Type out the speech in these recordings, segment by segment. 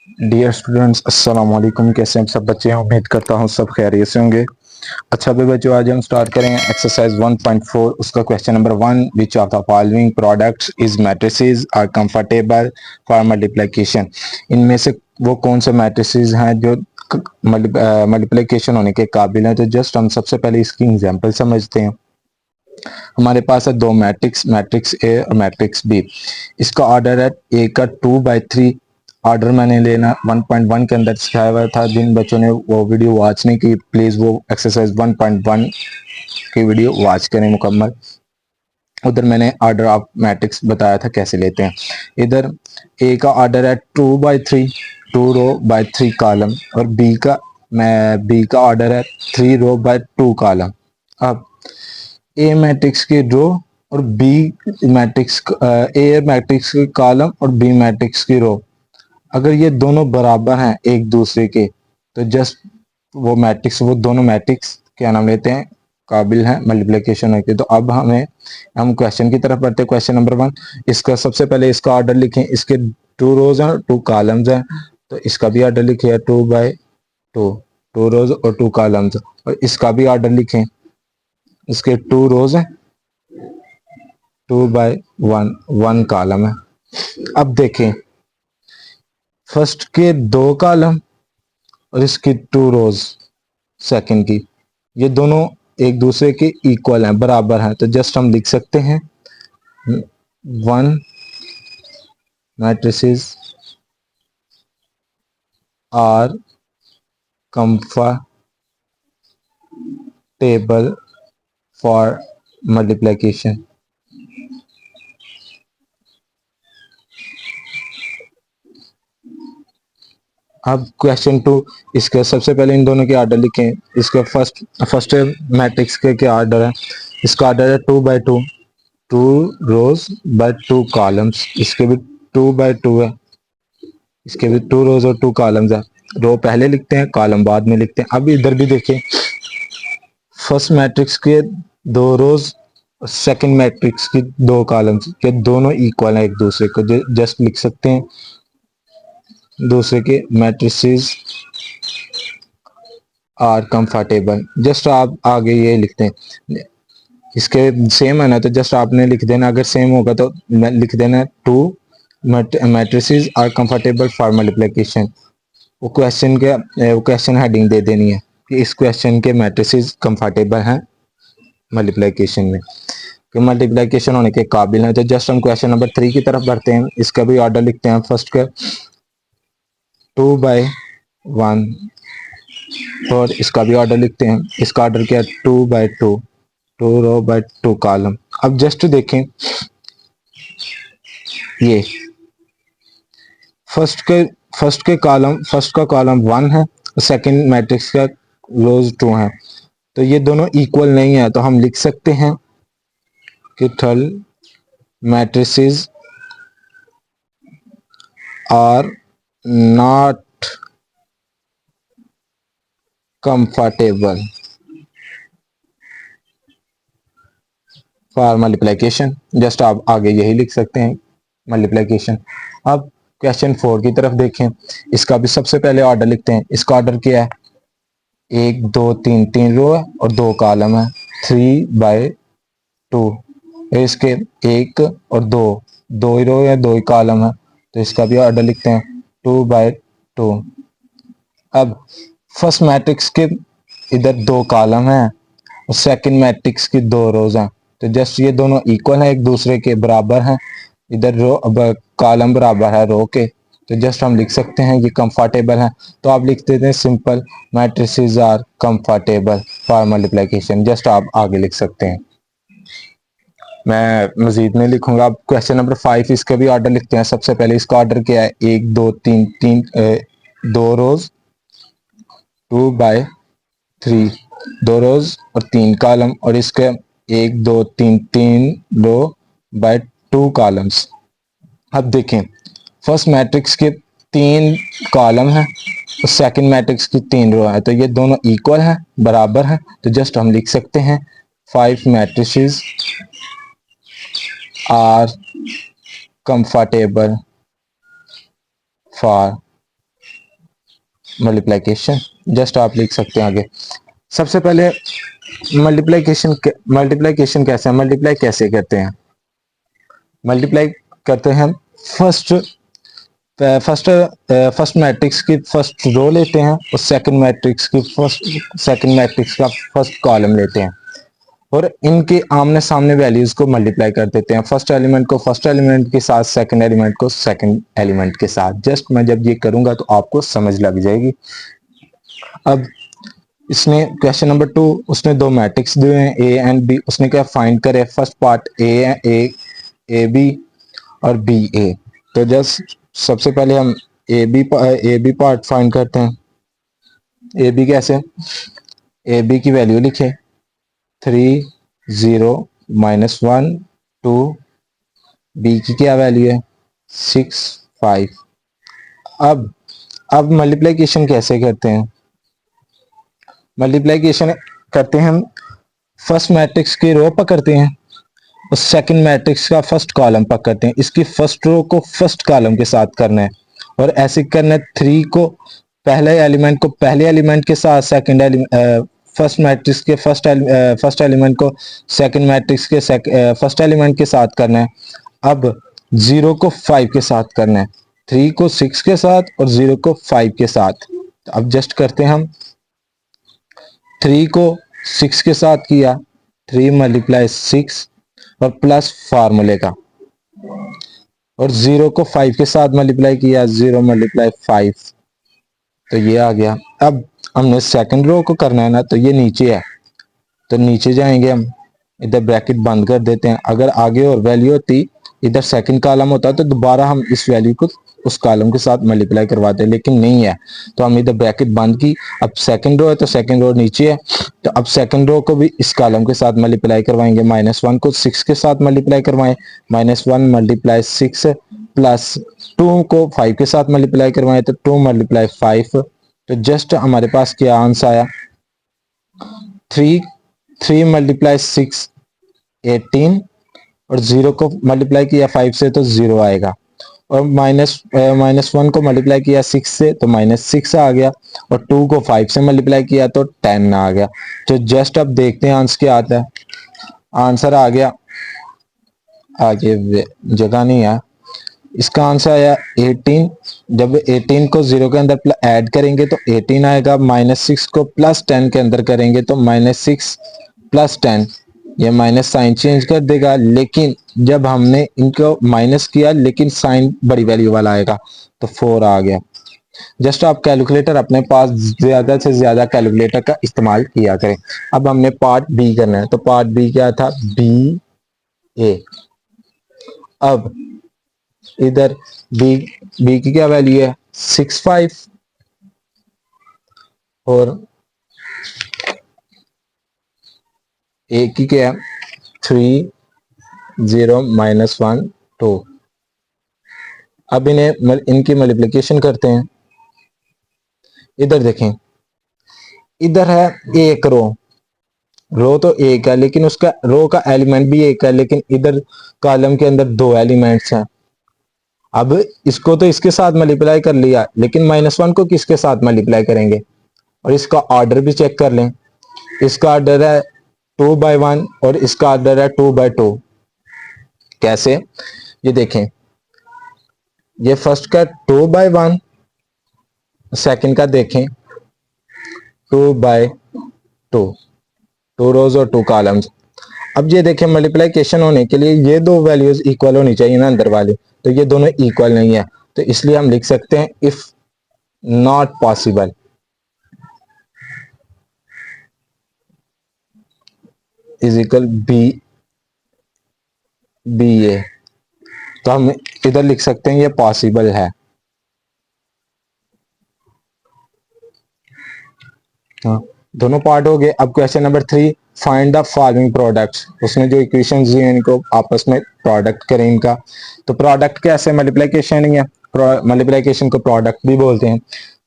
Dear students, अस्सलाम वालेकुम। कैसे हैं सब बच्चे? उम्मीद करता हूँ सब खैरियत से होंगे। अच्छा भी बच्चों, आज हम स्टार्ट करेंगे एक्सरसाइज 1.4। उसका question number 1, which of the following products is matrices are comfortable for multiplication. इनमें से वो कौन से मैट्रिसेस हैं जो मल्टीप्लिकेशन होने के काबिल हैं? तो जस्ट हम सबसे पहले इसकी एग्जांपल समझते हैं। हमारे पास है दो मैट्रिक्स, मैट्रिक्स ए और मैट्रिक्स बी। इसका ऑर्डर है ए का 2/3। ऑर्डर मैंने लेना 1.1 के अंदर सिखाया हुआ था। जिन बच्चों ने वो वीडियो वॉच नहीं की, प्लीज़ वो एक्सरसाइज 1.1 की वीडियो वॉच करें मुकम्मल। उधर मैंने ऑर्डर ऑफ मैट्रिक्स बताया था कैसे लेते हैं। इधर ए का ऑर्डर है 2/3, 2 रो बाय 3 कॉलम, और बी का ऑर्डर है 3 रो बाय 2 कॉलम। अब ए मैट्रिक्स की रो और बी मैट्रिक्स ए मैट्रिक्स की कॉलम और बी मैट्रिक्स की रो, अगर ये दोनों बराबर हैं एक दूसरे के, तो जस्ट वो दोनों मैट्रिक्स क्या नाम लेते हैं, काबिल हैं मल्टीप्लिकेशन होने के। तो अब हम क्वेश्चन की तरफ बढ़ते हैं। क्वेश्चन नंबर 1, इसका सबसे पहले इसका ऑर्डर लिखें। इसके 2 रोज हैं, 2 कॉलम्स हैं, तो इसका भी ऑर्डर लिखे 2/2, 2 रोज और 2 कॉलम्स। और इसका भी ऑर्डर लिखें। इसके 2 रोज हैं, 2/1, 1 कॉलम है। अब देखें, फर्स्ट के 2 कॉलम और इसकी 2 रोज सेकंड की, ये दोनों एक दूसरे के इक्वल हैं, बराबर हैं। तो जस्ट हम लिख सकते हैं 1 matrices are comfortable for multiplication. अब क्वेश्चन 2, इसके सबसे पहले इन दोनों के ऑर्डर लिखें। इसका फर्स्ट मैट्रिक्स के क्या ऑर्डर है? इसका ऑर्डर है 2/2, 2 रोज बाय 2 कॉलम्स। इसके भी 2/2 है, इसके भी 2 रोज और 2 कॉलम्स है। रो पहले लिखते हैं, कॉलम बाद में लिखते हैं। अब इधर भी देखिए, फर्स्ट मैट्रिक्स के 2 रोज, सेकंड मैट्रिक्स की 2 कॉलम्स, ये दोनों इक्वल हैं एक दूसरे को। जस्ट लिख सकते हैं दूसरे के मैट्रिसेस आर कंफर्टेबल। जस्ट आप आगे ये लिखते हैं, इसके सेम है ना, तो जस्ट आपने लिख देना। अगर सेम होगा तो लिख देना 2 matrices are comfortable for multiplication. वो क्वेश्चन हेडिंग दे देनी है कि इस क्वेश्चन के मैट्रिसेस कंफर्टेबल हैं मल्टीप्लिकेशन में, कि मल्टीप्लिकेशन होने के काबिल हैं। तो जस्ट हम क्वेश्चन नंबर 3 की तरफ बढ़ते हैं। इसका भी ऑर्डर लिखते हैं। फर्स्ट का 2/1, और इसका भी ऑर्डर लिखते हैं। इसका ऑर्डर क्या है? 2/2, 2 रो बाय 2 कॉलम। अब जस्ट देखें, ये फर्स्ट के फर्स्ट का कॉलम 1 है, सेकंड मैट्रिक्स का रोज 2 है, तो ये दोनों इक्वल नहीं है। तो हम लिख सकते हैं कि थल matrices are not comfortable for multiplication. Just आप आगे यही लिख सकते हैं, मल्टीप्लिकेशन। अब क्वेश्चन 4 की तरफ देखें। इसका भी सबसे पहले ऑर्डर लिखते हैं। इसका ऑर्डर क्या है? 1 2 3, 3 रो है और 2 कॉलम है, 3/2। इसके 1 और 2, 2 ही रो है, 2 ही कॉलम है, तो इसका भी ऑर्डर लिखते हैं 2/2। अब फर्स्ट मैट्रिक्स के इधर 2 कॉलम है और सेकंड मैट्रिक्स की 2 रोज हैं, तो जस्ट ये दोनों इक्वल है, एक दूसरे के बराबर हैं। इधर रो अब कॉलम बराबर है रो के, तो जस्ट हम लिख सकते हैं ये कंफर्टेबल है। तो आप लिख देते हैं simple, matrices are comfortable for multiplication. Just आप आगे लिख सकते हैं, मैं मजीद नहीं लिखूंगा। अब क्वेश्चन नंबर 5, इसके भी ऑर्डर लिखते हैं। सबसे पहले इसका ऑर्डर क्या है? 1 2 3, 2 रोज, 2/3, 2 रोज और 3 कॉलम, और इसके 1 2 3, 3 रो बाय 2 कॉलम्स। अब देखें, फर्स्ट मैट्रिक्स के 3 कॉलम है और सेकंड मैट्रिक्स की 3 रो है, तो ये दोनों इक्वल है, बराबर है। तो जस्ट हम लिख सकते हैं 5 matrices are comfortable for multiplication. Just आप लिख सकते हैं आगे। सबसे पहले मल्टीप्लिकेशन कैसे है, मल्टीप्लाई कैसे करते हैं। मल्टीप्लाई करते हैं फर्स्ट फर्स्ट फर्स्ट मैट्रिक्स की फर्स्ट रो लेते हैं और सेकंड मैट्रिक्स का फर्स्ट कॉलम लेते हैं और इनके आमने सामने वैल्यूज को मल्टीप्लाई कर देते हैं। फर्स्ट एलिमेंट को फर्स्ट एलिमेंट के साथ, सेकंड एलिमेंट को सेकंड एलिमेंट के साथ। जस्ट मैं जब ये करूंगा तो आपको समझ लग जाएगी। अब इसमें क्वेश्चन नंबर 2, उसने दो मैट्रिक्स दिए हैं ए एंड बी। उसने क्या फाइंड करे, फर्स्ट पार्ट ए बी और बी ए। तो जस्ट सबसे पहले हम ए बी पार्ट फाइंड करते हैं। ए बी कैसे, ए बी की वैल्यू लिखे 3 0 -1 2, बी की क्या वैल्यू है 6 5। अब मल्टीप्लिकेशन कैसे करते हैं, मल्टीप्लिकेशन करते हैं हम फर्स्ट मैट्रिक्स की रो पकड़ते हैं और सेकंड मैट्रिक्स का फर्स्ट कॉलम पकड़ते हैं। इसकी फर्स्ट रो को फर्स्ट कॉलम के साथ करना है और ऐसे करना है। 3 को पहले एलिमेंट को पहले एलिमेंट के साथ, फर्स्ट मैट्रिक्स के फर्स्ट एलिमेंट को सेकंड मैट्रिक्स के फर्स्ट एलिमेंट के साथ करना है। अब 0 को 5 के साथ करना है, 3 को 6 के साथ और 0 को 5 के साथ। तो अब जस्ट करते हैं हम, 3 को 6 के साथ किया, 3 मल्टीप्लाई 6 और प्लस फार्मूले का, और 0 को 5 के साथ मल्टीप्लाई किया, 0 मल्टीप्लाई 5। तो ये आ गया। अब हमने सेकंड रो को करना है ना, तो ये नीचे है तो नीचे जाएंगे हम, इधर ब्रैकेट बंद कर देते हैं। अगर आगे और वैल्यू होती, इधर सेकंड कॉलम होता तो दोबारा हम इस वैल्यू को उस कॉलम के साथ मल्टीप्लाई करवाते हैं, लेकिन नहीं है तो हम इधर ब्रैकेट बंद की। अब सेकंड रो है तो सेकंड रो नीचे है, तो अब सेकंड रो को भी इस कॉलम के साथ मल्टीप्लाई करवाएंगे। -1 को 6 के साथ मल्टीप्लाई करवाएं, -1 मल्टीप्लाई 6 प्लस 2 को 5 के साथ मल्टीप्लाई करवाएं तो 2 मल्टीप्लाई 5। तो जस्ट हमारे पास क्या आंसर आया, 3 मल्टीप्लाई 6 18 और 0 को मल्टीप्लाई किया 5 से तो 0 आएगा, और -1 को मल्टीप्लाई किया 6 से तो -6 आ गया, और 2 को 5 से मल्टीप्लाई किया तो 10 आ गया। तो जस्ट अब देखते हैं आंसर क्या आता है। आंसर आ गया, आगे जगह नहीं है, इसका आंसर आया 18। जब 18 को 0 के अंदर ऐड करेंगे तो 18 आएगा, -6 को प्लस 10 के अंदर करेंगे तो -6 प्लस 10, ये माइनस साइन चेंज कर देगा। लेकिन जब हमने इनको माइनस किया, लेकिन साइन बड़ी वैल्यू वाला आएगा तो 4 आ गया। जस्ट आप कैलकुलेटर अपने पास ज्यादा से ज्यादा कैलकुलेटर का इस्तेमाल किया करें। अब हमने पार्ट बी करना है, तो पार्ट बी क्या था, बी ए। अब इधर बी की क्या वैल्यू है 6 5 और ए की क्या है 3 0 -1 2। अब इनकी मल्टीप्लिकेशन करते हैं। इधर देखें, इधर है एक रो तो एक है, लेकिन उसका रो का एलिमेंट भी एक है, लेकिन इधर कॉलम के अंदर 2 एलिमेंट्स हैं। अब इसको तो इसके साथ मल्टीप्लाई कर लिया, लेकिन -1 को किसके साथ मल्टीप्लाई करेंगे, और इसका ऑर्डर भी चेक कर लें। इसका ऑर्डर है 2/1 और इसका ऑर्डर है 2/2। कैसे, ये देखें, ये फर्स्ट का 2/1, सेकंड का देखें 2/2, 2 रोज और 2 कॉलम्स। अब ये देखें, मल्टीप्लिकेशन होने के लिए ये दो वैल्यूज इक्वल होनी चाहिए ना अंदर वाले, तो ये दोनों इक्वल नहीं है, तो इसलिए हम लिख सकते हैं if not possible, is equal B A. तो हम इधर लिख सकते हैं ये पॉसिबल है। हाँ, दोनों पार्ट हो गए। अब question number 3, find the following products. उसमें जो इक्वेशन दी हैं इनको आपस में प्रोडक्ट करें इनका। तो प्रोडक्ट कैसे, मल्टीप्लिकेशन ही है, मल्टीप्लिकेशन को प्रोडक्ट भी बोलते हैं।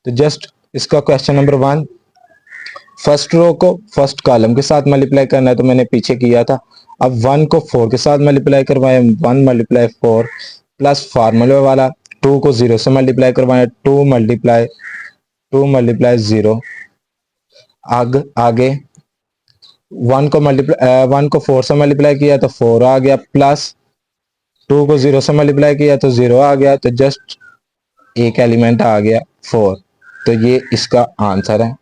तो जस्ट इसका क्वेश्चन नंबर 1, फर्स्ट रो को फर्स्ट कॉलम के साथ मल्टीप्लाई करना है, तो मैंने पीछे किया था। अब 1 को 4 के साथ मल्टीप्लाई करवाए, 1 मल्टीप्लाई 4 प्लस फार्मूले वाला, 2 को 0 से मल्टीप्लाई करवाए, 2 मल्टीप्लाई 2 मल्टीप्लाई 0, आगे 1 को 4 से मल्टीप्लाई किया तो 4 आ गया, प्लस 2 को 0 से मल्टीप्लाई किया तो 0 आ गया, तो जस्ट एक एलिमेंट आ गया 4। तो ये इसका आंसर है।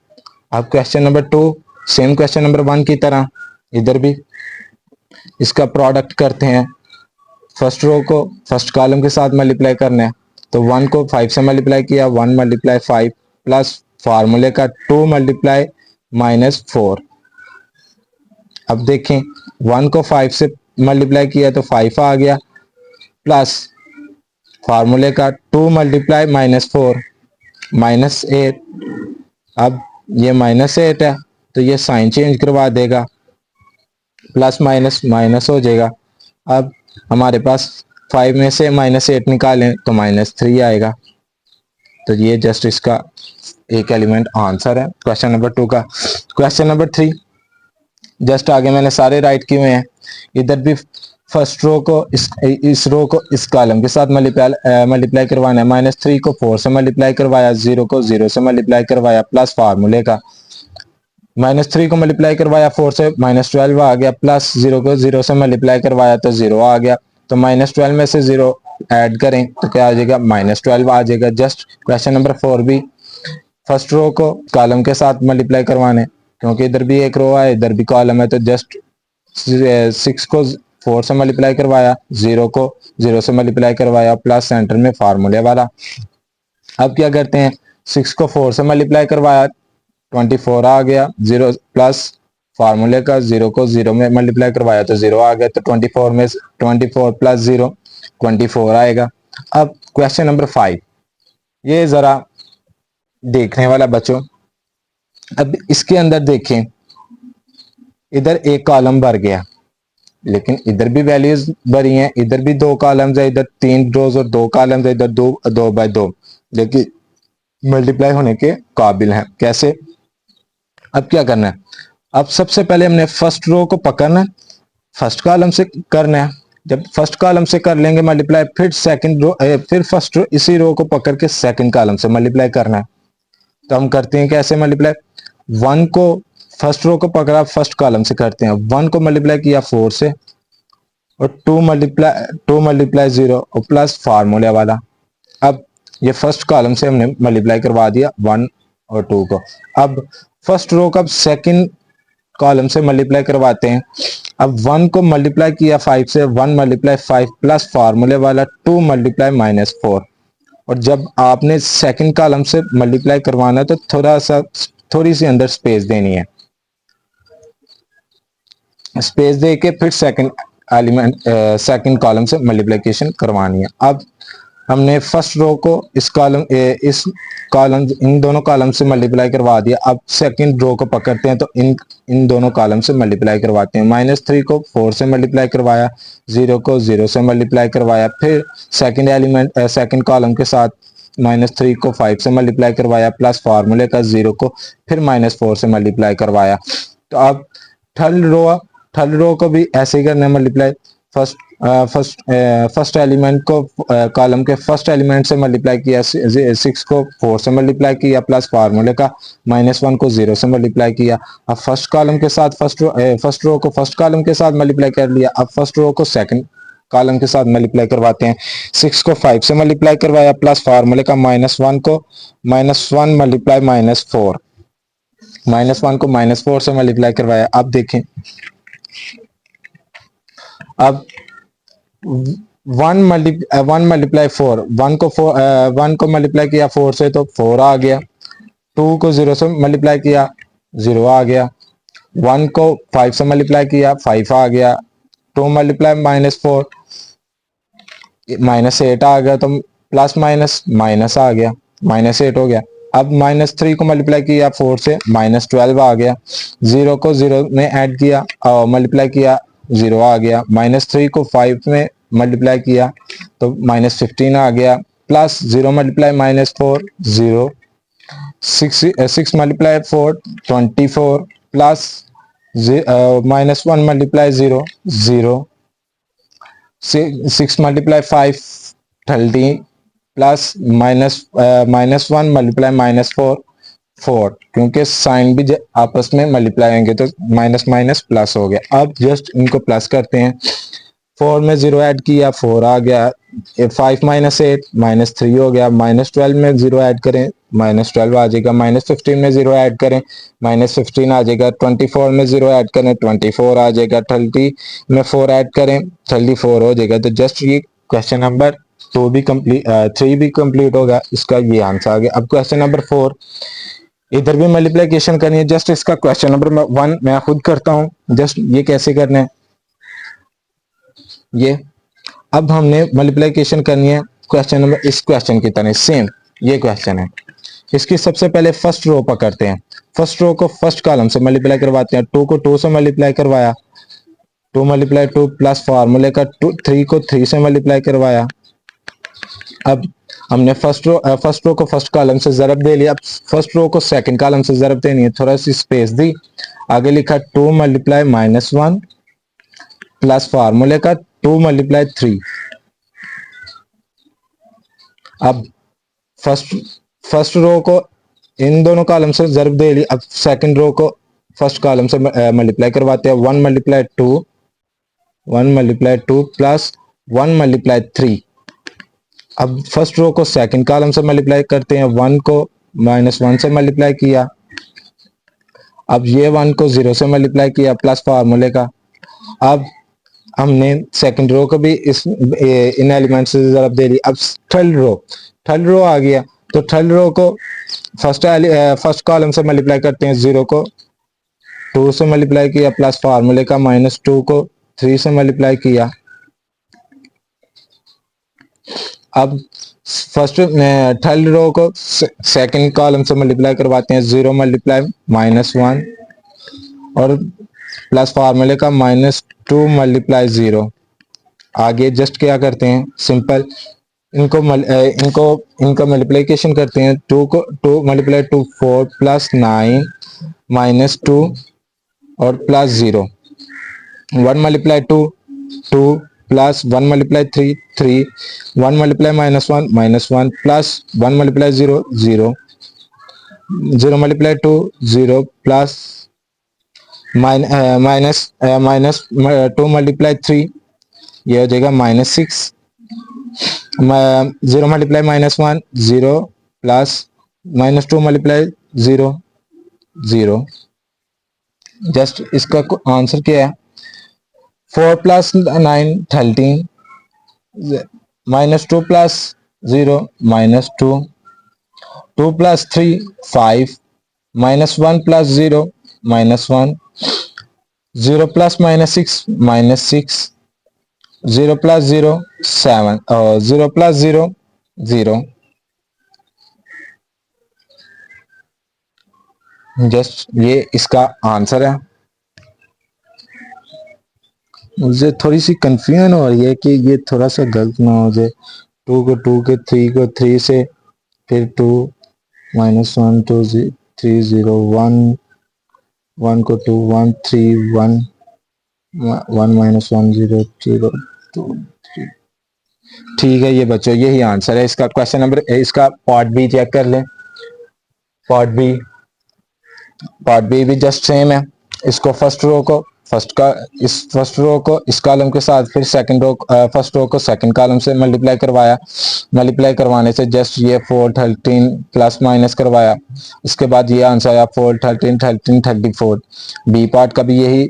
अब question number 2, same question number 1 की तरह इधर भी इसका प्रोडक्ट करते हैं। फर्स्ट रो को फर्स्ट कॉलम के साथ मल्टीप्लाई करना है, तो 1 को 5 से मल्टीप्लाई किया, 1 मल्टीप्लाई 5 प्लस फार्मूले का 2 मल्टीप्लाई -4। अब देखें 1 को 5 से मल्टीप्लाई किया तो 5 आ गया, प्लस फार्मूले का 2 मल्टीप्लाई -4 -8। अब ये -8 है तो ये साइन चेंज करवा देगा, प्लस माइनस माइनस हो जाएगा। अब हमारे पास 5 में से -8 निकालें तो -3 आएगा। तो ये जस्ट इसका एक एलिमेंट आंसर है क्वेश्चन नंबर 2 का। क्वेश्चन नंबर 3 जस्ट आगे मैंने सारे राइट किए हुए हैं। इधर भी फर्स्ट रो को इस रो को इस कॉलम के साथ मल्टीप्लाई करवाना है। -3 को 4 से मल्टीप्लाई करवाया, 0 को 0 से मल्टीप्लाई करवाया, प्लस फार्मूले का -3 को मल्टीप्लाई करवाया 4 से, -12 आ गया, प्लस 0 को 0 से मल्टीप्लाई करवाया तो 0 आ गया। तो -12 में से 0 ऐड करें तो क्या आ जाएगा, -12 आ जाएगा। जस्ट क्वेश्चन नंबर 4 भी फर्स्ट रो को कॉलम के साथ मल्टीप्लाई करवाने, क्योंकि इधर भी एक रो है इधर भी कॉलम है, तो जस्ट 6 को 4 से मल्टीप्लाई करवाया, 0 को 0 से मल्टीप्लाई करवाया, प्लस सेंटर में फार्मूले वाला। अब क्या करते हैं, 6 को 4 से मल्टीप्लाई करवाया 24 आ गया, 0 प्लस फार्मूले का 0 को 0 में मल्टीप्लाई करवाया तो 0 आ गया, तो 24 में 24 प्लस 0 24 आएगा। अब क्वेश्चन नंबर 5, ये जरा देखने वाला बच्चों। अब इसके अंदर देखें, इधर एक कॉलम भर गया, लेकिन इधर भी वैल्यूज भरी हैं, इधर भी 2 कॉलम्स है, इधर 3 रोज और 2 कॉलम्स है, इधर 2 बाय 2, लेकिन मल्टीप्लाई होने के काबिल हैं। कैसे? अब क्या करना है, अब सबसे पहले हमने फर्स्ट रो को पकड़ना है, फर्स्ट कॉलम से करना है। जब फर्स्ट कॉलम से कर लेंगे मल्टीप्लाई, फिर सेकंड रो, फिर फर्स्ट रो, इसी रो को पकड़ के सेकंड कॉलम से मल्टीप्लाई करना है। तो हम करते हैं कैसे मल्टीप्लाई, 1 को फर्स्ट रो को पकड़ा फर्स्ट कॉलम से करते हैं, 1 को मल्टीप्लाई किया 4 से, और 2 मल्टीप्लाई 0 और प्लस फार्मूले वाला। अब ये फर्स्ट कॉलम से हमने मल्टीप्लाई करवा दिया 1 और 2 को। अब फर्स्ट रो का सेकंड कॉलम से मल्टीप्लाई करवाते हैं। अब 1 को मल्टीप्लाई किया 5 से, 1 मल्टीप्लाई 5 प्लस फार्मूले वाला 2 मल्टीप्लाई -4। और जब आपने सेकंड कॉलम से मल्टीप्लाई करवाना है तो थोड़ी सी अंदर स्पेस देनी है, स्पेस दे के फिर सेकंड कॉलम से मल्टीप्लिकेशन करवानी है। अब हमने फर्स्ट रो को इस कॉलम इन दोनों कॉलम से मल्टीप्लाई करवा दिया। अब सेकंड रो को पकड़ते हैं तो इन दोनों कॉलम से मल्टीप्लाई करवाते हैं। -3 को 4 से मल्टीप्लाई करवाया, 0 को 0 से मल्टीप्लाई करवाया, फिर सेकंड कॉलम के साथ -3 को 5 से मल्टीप्लाई करवाया, प्लस फार्मूले का 0 को फिर -4 से मल्टीप्लाई करवाया। तो अब थर्ड रो को भी ऐसे ही करना है मल्टीप्लाई। फर्स्ट एलिमेंट को कॉलम के फर्स्ट एलिमेंट से मल्टीप्लाई किया, 6 को 4 से मल्टीप्लाई किया, प्लस फार्मूले का -1 को 0 से मल्टीप्लाई किया। अब फर्स्ट कॉलम के साथ फर्स्ट रो को फर्स्ट कॉलम के साथ मल्टीप्लाई कर लिया। अब फर्स्ट रो को सेकंड कॉलम के साथ मल्टीप्लाई करवाते हैं। 6 को 5 से मल्टीप्लाई करवाया, प्लस फार्मूले का -1 को -1 मल्टीप्लाई -4, -1 को -4 से मल्टीप्लाई करवाया। अब देखें, अब 1 मल्टीप्लाई 4, 1 को मल्टीप्लाई किया 4 से तो 4 आ गया, 2 को 0 से मल्टीप्लाई किया 0 आ गया, 1 को 5 से मल्टीप्लाई किया 5 आ गया, 2 मल्टीप्लाई -4 -8 आ गया, तो प्लस माइनस माइनस आ गया, -8 हो गया। अब -3 को मल्टीप्लाई किया 4 से, -12 आ गया, 0 को 0 में ऐड किया और मल्टीप्लाई किया 0 आ गया, -3 को 5 में मल्टीप्लाई किया तो -15 आ गया, plus 0 multiply -4 0, 6 multiply 4 24, plus -1 multiply 0 0, 6 multiply 5 30, plus -1 multiply -4 4, क्योंकि साइन भी आपस में मल्टीप्लाई होंगे तो माइनस माइनस प्लस हो गया। अब जस्ट इनको प्लस करते हैं। 4 में 0 ऐड किया, 4 आ गया। 5 माइनस 8 माइनस 3 हो गया। माइनस 12 में 0 ऐड करें, माइनस 12 आ जाएगा। माइनस 15 में 0 ऐड करें, माइनस 15 आ जाएगा। 24 में 0 ऐड करें, 24 आ जाएगा। 30 में 4 ऐड करें, 34 हो जाएगा। तो जस्ट ये क्वेश्चन नंबर 2 भी कंप्लीट, 3 भी कंप्लीट होगा। इसका ये आंसर आ गया। अब क्वेश्चन नंबर 4, इधर भी मल्टीप्लिकेशन करनी है। जस्ट इसका क्वेश्चन नंबर 1 मैं खुद करता हूं। जस्ट ये कैसे करना है, ये अब हमने मल्टीप्लिकेशन करनी है क्वेश्चन नंबर, इस क्वेश्चन की तरह सेम ये क्वेश्चन है। इसकी सबसे पहले फर्स्ट रो पकड़ते हैं। फर्स्ट रो को फर्स्ट कॉलम से मल्टीप्लाई करवाते हैं। 2 को 2 से मल्टीप्लाई करवाया, 2 मल्टीप्लाई 2 प्लस फार्मूले का 3 को 3 से मल्टीप्लाई करवाया। अब हमने फर्स्ट रो को फर्स्ट कॉलम से ज़रब दे लिया। अब फर्स्ट रो को सेकंड कॉलम से ज़रब देनी है, थोड़ा सी स्पेस दी, आगे लिखा 2 मल्टीप्लाई -1 प्लस फार्मूले का 2 मल्टीप्लाई 3। अब फर्स्ट रो को इन दोनों कॉलम से ज़रब दे ली। अब सेकंड रो को फर्स्ट कॉलम से मल्टीप्लाई करवाते हैं। 1 मल्टीप्लाई 2 प्लस 1 मल्टीप्लाई 3। अब फर्स्ट रो को सेकंड कॉलम से मल्टीप्लाई करते हैं। 1 को -1 से मल्टीप्लाई किया। अब ये 1 को 0 से मल्टीप्लाई किया प्लस फार्मूले का। अब हमने सेकंड रो को भी इन एलिमेंट से ज़रब दे ली। अब थर्ड रो आ गया, तो थर्ड रो को फर्स्ट कॉलम से मल्टीप्लाई करते हैं। 0 को 2 से मल्टीप्लाई किया प्लस फार्मूले का, -2 को 3 से मल्टीप्लाई किया। अब थर्ड रो को सेकंड कॉलम से मल्टीप्लाई करवाते हैं। 0 मल्टीप्लाई -1 और प्लस फार्मूले का -2 मल्टीप्लाई 0। आगे जस्ट क्या करते हैं, सिंपल इनको मल्टीप्लिकेशन करते हैं। 2 मल्टीप्लाई 2 4 प्लस 9 -2 और plus 0। 1 multiply 2 2 plus 1 multiply 3 3। 1 multiply -1 plus 1 multiply 0 0। 0 multiply 2 0 plus minus 2 multiply 3, ये हो जाएगा -6। 0 मल्टीप्लाई -1 0 प्लस -2 मल्टीप्लाई 0 0। जस्ट इसका आंसर क्या है, 4 plus 9 13, -2 plus 0 -2, 2 plus 3 5, -1 plus 0 -1, 0 plus -6 0 plus 0 7 और 0 प्लस 0 0। जस्ट ये इसका आंसर है। मुझे थोड़ी सी कंफ्यूजन हो रही है कि ये थोड़ा सा गलत ना हो जाए। 2 को 2 के 3 को 3 से, फिर 2 -1 2 3 0 1 1 को 2 1 3 1 1 -1 0 0 2 3। ठीक है, ये बच्चों यही आंसर है इसका। क्वेश्चन नंबर, इसका पार्ट बी चेक कर लें। पार्ट बी भी जस्ट सेम है। इसको फर्स्ट रो को इस कॉलम के साथ, फिर फर्स्ट रो को सेकंड कॉलम से मल्टीप्लाई करवाया। मल्टीप्लाई करवाने से जस्ट ये 4 13 प्लस माइनस करवाया। इसके बाद ये आंसर आया 4 13 13 34। बी पार्ट का भी यही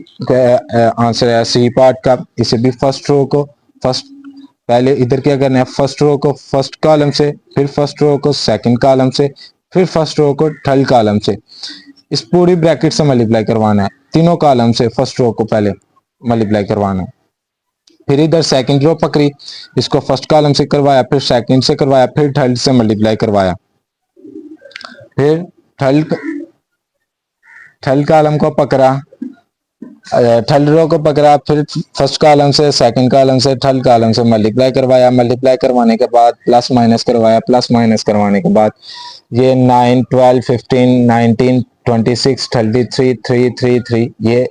आंसर है। सी पार्ट का, इसे भी फर्स्ट रो को पहले इधर क्या करना है, फर्स्ट रो को फर्स्ट कॉलम से, फिर फर्स्ट रो को सेकंड कॉलम से, फिर फर्स्ट रो को थर्ड कॉलम से, इस पूरी ब्रैकेट से मल्टीप्लाई करवाना है। तीनों कॉलम से फर्स्ट रो को पहले मल्टीप्लाई करवाना है। फिर इधर सेकंड रो पकड़ी, इसको फर्स्ट कॉलम से करवाया, फिर सेकंड से करवाया, फिर थर्ड से मल्टीप्लाई करवाया। फिर थर्ड कॉलम को पकड़ा, थर्ड रो को पकड़ा, फिर फर्स्ट कॉलम से, सेकंड कॉलम से, थर्ड कॉलम से मल्टीप्लाई करवाया। मल्टीप्लाई करवाने के बाद प्लस माइनस करवाया। प्लस माइनस करवाने के बाद ये 9 12 15 19 26 33 3 3 3, ये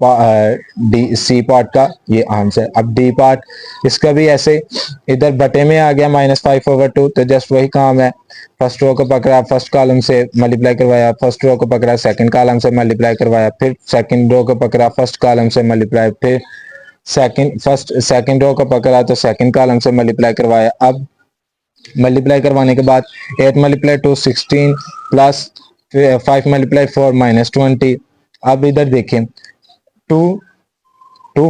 डी सी पार्ट का ये आंसर। अब डी पार्ट इसका भी ऐसे, इधर बटे में आ गया -5/2, तो जस्ट वही काम है, फर्स्ट रो को पकड़ा, फर्स्ट कॉलम से मल्टीप्लाई करवाया, फर्स्ट रो को पकड़ा, सेकंड कॉलम से मल्टीप्लाई करवाया, फिर सेकंड रो को पकड़ा, फर्स्ट कॉलम से मल्टीप्लाई, फिर सेकंड रो को पकड़ा तो सेकंड कॉलम से मल्टीप्लाई करवाया। अब मल्टीप्लाई करवाने के बाद 8 × 2 16 प्लस 5 × 4 -20। अब इधर देखें, 2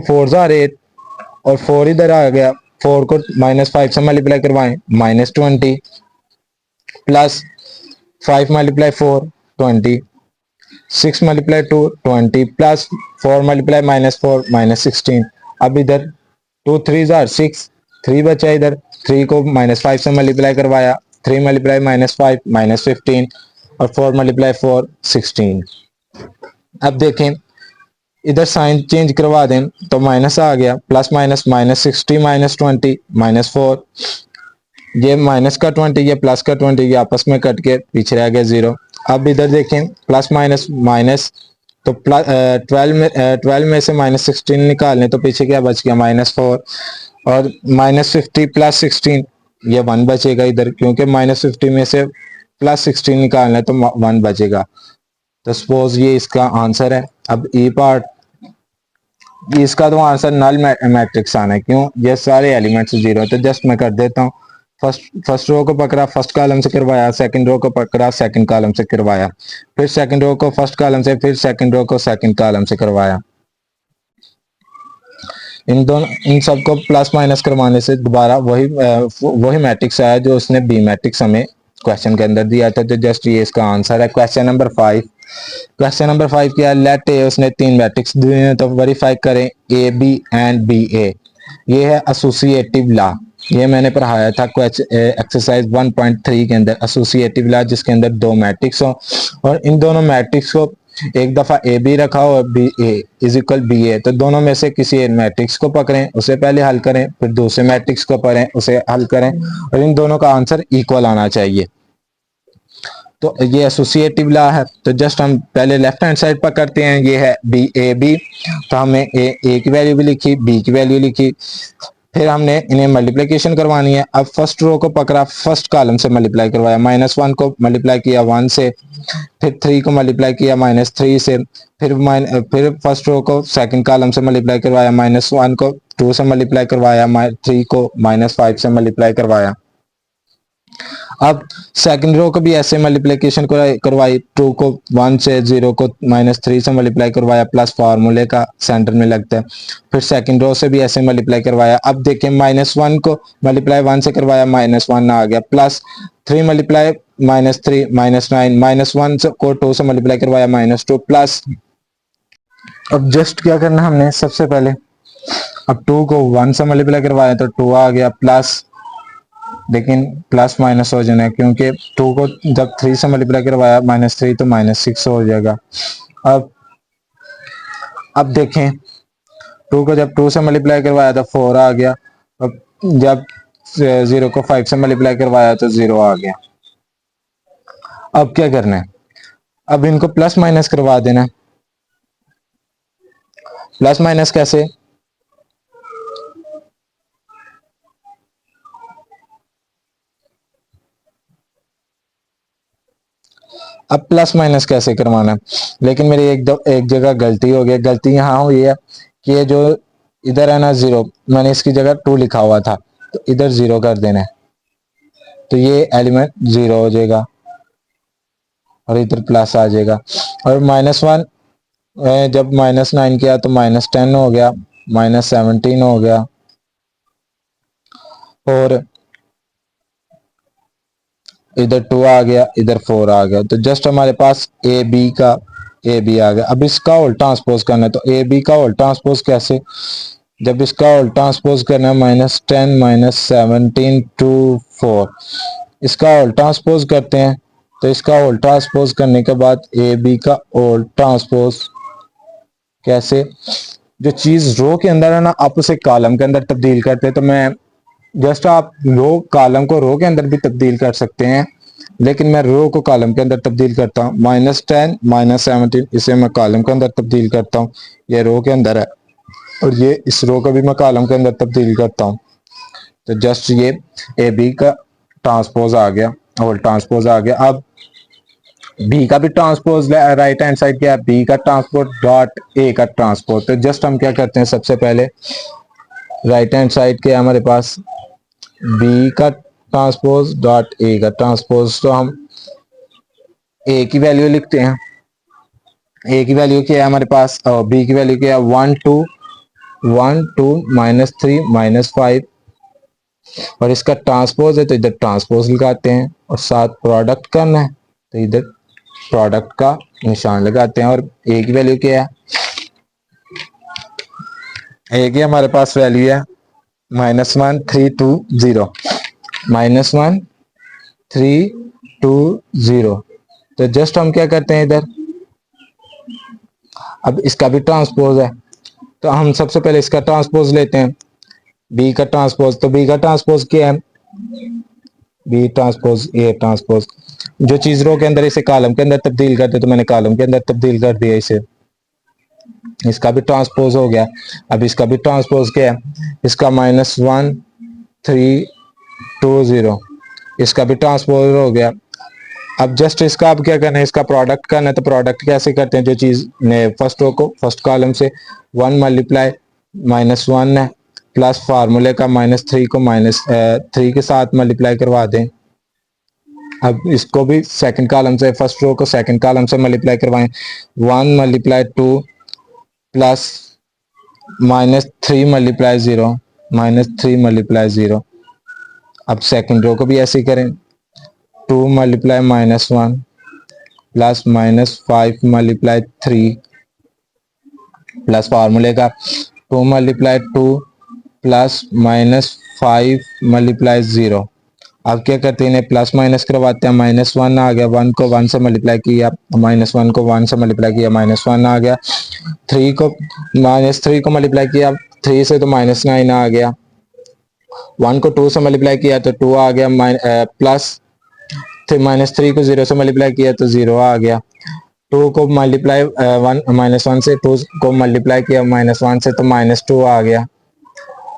4 आर 8 और 4 इधर आ गया, 4 को -5 से मल्टीप्लाई करवाएं, -20 प्लस 5 × 4 20, 6 × 2 20 प्लस 4 × -4 -16। अब इधर 2 3 आर 6, 3 बचा, इधर 3 को -5 से मल्टीप्लाई करवाया, 3 × -5 -15 और 4 × 4 16। अब देखें इधर साइन चेंज करवा दें तो माइनस आ गया, प्लस माइनस -60 -20 -4, ये माइनस का 20 ये प्लस का 20 ये आपस में कट के पीछे रह गया 0। अब इधर देखें प्लस माइनस माइनस, तो 12 में से -16 निकालने तो पीछे क्या बच गया -4, और -50 प्लस 16 ये 1 बचेगा इधर, क्योंकि -50 में से प्लस 16 निकालना है तो 1 बचेगा। तो सपोज ये इसका आंसर है। अब ई पार्ट, इसका तो आंसर नल मैट्रिक्स आना है, क्यों, ये सारे एलिमेंट्स 0 है। तो जस्ट मैं कर देता हूँ, फर्स्ट रो को पकड़ा, फर्स्ट कॉलम से करवाया, सेकंड रो को पकड़ा, सेकंड कॉलम से करवाया, फिर सेकंड रो को फर्स्ट कॉलम से, फिर सेकंड रो को सेकंड कॉलम से करवाया। इन सबको प्लस माइनस करवाने से दोबारा वही मैट्रिक्स आया जो उसने बी मैट्रिक्स हमें क्वेश्चन के अंदर दिया था। तो जस्ट ये इसका आंसर है। क्वेश्चन नंबर 5, क्वेश्चन नंबर 5 क्या है, लेट ए, उसने 3 मैट्रिक्स दिए हैं तो वेरीफाई करें ए बी एंड बी ए। ये है एसोसिएटिव लॉ, ये मैंने पढ़ाया था एक्सरसाइज 1.3 के अंदर, एसोसिएटिव लॉ, जिसके अंदर 2 मैट्रिक्स हो और इन दोनों मैट्रिक्स को एक दफा ए बी रखा हो और B A is equal B A, तो दोनों में से किसी एक मैट्रिक्स को पकड़ें, उसे पहले हल करें, फिर दूसरे मैट्रिक्स को पकड़ें, उसे हल करें, और इन दोनों का आंसर इक्वल आना चाहिए। तो ये एसोसिएटिव लॉ है। तो जस्ट हम पहले लेफ्ट हैंड साइड पर करते हैं, ये है बी ए बी, तो हमने ए की वैल्यू भी लिखी, बी की वैल्यू लिखी, फिर हमने इन्हें मल्टीप्लिकेशन करवानी है। अब फर्स्ट रो को पकड़ा, फर्स्ट कॉलम से मल्टीप्लाई करवाया, -1 को मल्टीप्लाई किया 1 से, फिर 3 को मल्टीप्लाई किया -3 से, फिर फर्स्ट रो को सेकंड कॉलम से मल्टीप्लाई करवाया, -1 को 2 से मल्टीप्लाई करवाया, 3 को -5 से मल्टीप्लाई करवाया। अब सेकंड रो को भी ऐसे मल्टीप्लिकेशन करवाई, 2 को 1 से, 0 को -3 से मल्टीप्लाई करवाया, प्लस फार्मूले का सेंटर में लगता है, फिर सेकंड रो से भी ऐसे मल्टीप्लाई करवाया। अब देखें -1 को मल्टीप्लाई 1 से करवाया, -1 आ गया, प्लस 3 मल्टीप्लाई -3 -9, -1 को 2 से मल्टीप्लाई करवाया, -2 प्लस। अब जस्ट क्या करना हमने, सबसे पहले अब 2 को 1 से मल्टीप्लाई करवाया तो 2 आ गया, प्लस, लेकिन प्लस माइनस हो जाना है, क्योंकि 2 को जब 3 से मल्टीप्लाई करवाया -3 तो -6 हो जाएगा। अब देखें 2 को जब 2 से मल्टीप्लाई करवाया तो 4 आ गया, अब जब 0 को 5 से मल्टीप्लाई करवाया तो 0 आ गया। अब क्या करना है, अब इनको प्लस माइनस करवा देना है। प्लस माइनस कैसे, अब प्लस माइनस कैसे करवाना है, लेकिन मेरी एक जगह गलती हो गई। गलती यहाँ हुई है कि ये जो इधर है ना 0, मैंने इसकी जगह 2 लिखा हुआ था, तो इधर 0 कर देना है, तो ये एलिमेंट 0 हो जाएगा और इधर प्लस आ जाएगा। और -1 जब -9 किया तो -10 हो गया, -17 हो गया, और इधर 2 आ गया, इधर 4 आ गया। तो जस्ट हमारे पास ए बी आ गया। अब इसका उल्टा ट्रांसपोज करना है, तो ए बी का उल्टा ट्रांसपोज कैसे, जब इसका उल्टा ट्रांसपोज करना है -10 -17 टू 4, इसका उल्टा ट्रांसपोज करते हैं, तो इसका उल्टा ट्रांसपोज करने के बाद ए बी का उल्टा ट्रांसपोज कैसे, जो चीज रो के अंदर है ना आप उसे कॉलम के अंदर तब्दील करते हैं। तो मैं जस्ट, आप रो कॉलम को रो के अंदर भी तब्दील कर सकते हैं, लेकिन मैं रो को कॉलम के अंदर तब्दील करता हूँ। -10 -17 इसे मैं कॉलम के अंदर तब्दील करता हूँ, ये रो के अंदर है, और ये इस रो को भी मैं कॉलम के अंदर तब्दील करता हूँ। तो जस्ट ये ए बी का ट्रांसपोज आ गया और ट्रांसपोज आ गया। अब बी का भी ट्रांसपोज राइट हैंड साइड क्या है, बी का ट्रांसपोज डॉट ए का ट्रांसपोज। तो जस्ट हम क्या करते हैं, सबसे पहले राइट हैंड साइड के हमारे पास बी का ट्रांसपोज डॉट ए का ट्रांसपोज। तो हम ए की वैल्यू लिखते हैं, ए की वैल्यू क्या है हमारे पास, और बी की वैल्यू क्या है 1 2 1 2 -3 -5, और इसका ट्रांसपोज है तो इधर ट्रांसपोज लगाते हैं, और साथ प्रोडक्ट करना है तो इधर प्रोडक्ट का निशान लगाते हैं। और ए की वैल्यू क्या है, ए की हमारे पास वैल्यू है -1 3 2 0, -1 3 2 0। तो जस्ट हम क्या करते हैं इधर, अब इसका भी ट्रांसपोज है तो हम सबसे पहले इसका ट्रांसपोज लेते हैं, बी का ट्रांसपोज। तो बी का ट्रांसपोज क्या है, बी ट्रांसपोज ए ट्रांसपोज। जो चीज रो के अंदर इसे कॉलम के अंदर तब्दील करते तो मैंने कॉलम के अंदर तब्दील कर दिया इसे, इसका भी ट्रांसपोज हो गया। अब इसका भी ट्रांसपोज क्या है, इसका -1 3 2 0, इसका भी ट्रांसपोज हो गया। अब जस्ट इसका अब क्या करना है, इसका प्रोडक्ट करना है। तो प्रोडक्ट कैसे करते हैं, जो चीज ने फर्स्ट रो को फर्स्ट कॉलम से 1 मल्टीप्लाई -1 है प्लस फार्मूले का -3 को -3 के साथ मल्टीप्लाई करवा दें। अब इसको भी सेकंड कॉलम से, फर्स्ट रो को सेकंड कॉलम से मल्टीप्लाई करवाएं, 1 मल्टीप्लाई 2 प्लस -3 मल्टीप्लाई 0 -3 मल्टीप्लाई 0। अब सेकंड रो को भी ऐसे ही करें, 2 मल्टीप्लाई -1 प्लस -5 मल्टीप्लाई 3 प्लस फार्मूले का 2 मल्टीप्लाई 2 प्लस -5 मल्टीप्लाई 0। अब क्या करते हैं, प्लस माइनस करवाते हैं, -1 आ गया, 1 को 1 से मल्टीप्लाई किया, -1 को 1 से मल्टीप्लाई किया, -1 आ गया, 3 को -3 को मल्टीप्लाई किया 3 से तो -9 आ गया, 1 को 2 से मल्टीप्लाई किया तो 2 आ गया, प्लस -3 को 0 से मल्टीप्लाई किया तो 0 आ गया, 2 को मल्टीप्लाई -1 से 2 को मल्टीप्लाई किया -1 से तो -2 आ गया।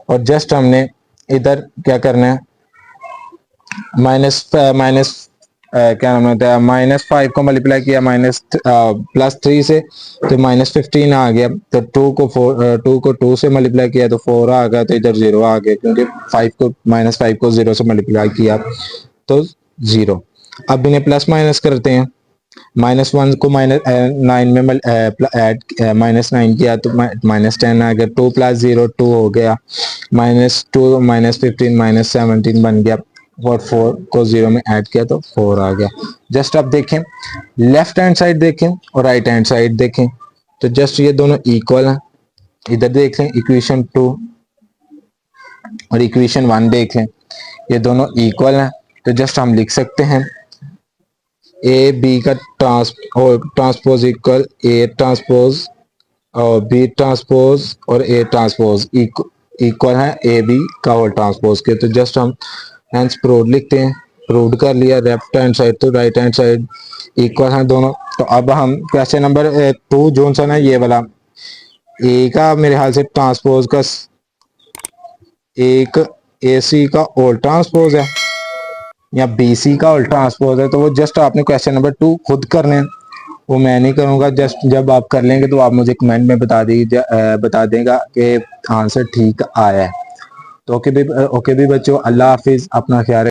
और जस्ट हमने इधर क्या करना है, क्या नाम होता है, -5 को मल्टीप्लाई किया +3 से तो -15 आ गया, तो 2 को 2 से मल्टीप्लाई किया तो 4 आ गया, तो इधर 0 आ गया क्योंकि -5 को 0 से मल्टीप्लाई किया तो 0। अब इन्हें प्लस माइनस करते हैं, -1 को -9 में ऐड -9 किया तो -10 आ गया, 2 + 0 2 हो गया, -2 -15 -17 बन गया, और 4 को 0 में ऐड किया तो 4 आ गया। जस्ट अब देखें, लेफ्ट हैंड साइड देखें और राइट हैंड साइड देखें, तो जस्ट ये दोनों इक्वल हैं। इधर देख लें इक्वेशन 2 और इक्वेशन 1 देख लें, ये दोनों इक्वल हैं। तो जस्ट हम लिख सकते हैं ए बी का ट्रांसपोज इक्वल ए ट्रांसपोज और बी ट्रांसपोज और ए ट्रांसपोज इक्वल है ए बी का होल ट्रांसपोज के। तो जस्ट हम हेंस प्रूव्ड लिखते हैं, प्रूव्ड कर लिया, लेफ्ट हैंड साइड तो राइट हैंड साइड इक्वल हैं दोनों। तो अब हम क्वेश्चन नंबर 2 जो सा ना ये वाला, ए का मेरे ख्याल से ट्रांसपोज का एक ए सी का होल ट्रांसपोज है या बी सी का होल ट्रांसपोज है, तो वो जस्ट आपने क्वेश्चन नंबर 2 खुद करने हैं, वो मैं नहीं करूंगा। जस्ट जब आप कर लेंगे तो आप मुझे कमेंट में बता देगा कि आंसर ठीक आया है। तो ओके भी बच्चों, अल्लाह हाफिज, अपना ख्याल